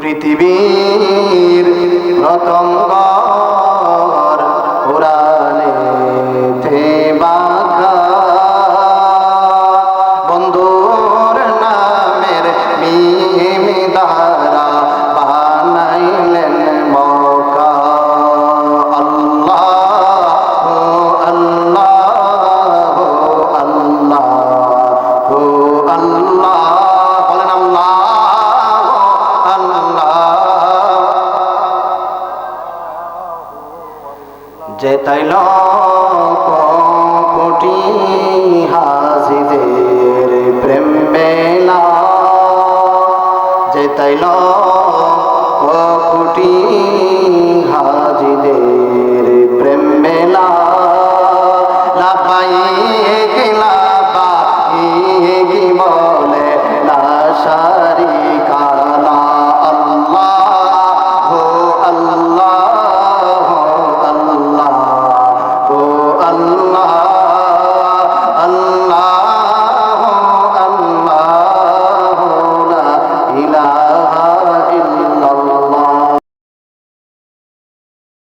পৃথিবীর প্রথম ঘর কোরআনেতে বাঁধা, বন্ধুর নামের মিম দ্বারা বানাইলেন মক্কা। আল্লাহু আল্লাহু আল্লাহু আল্লাহ, বলেন আল্লাহ যে তাইল কোটি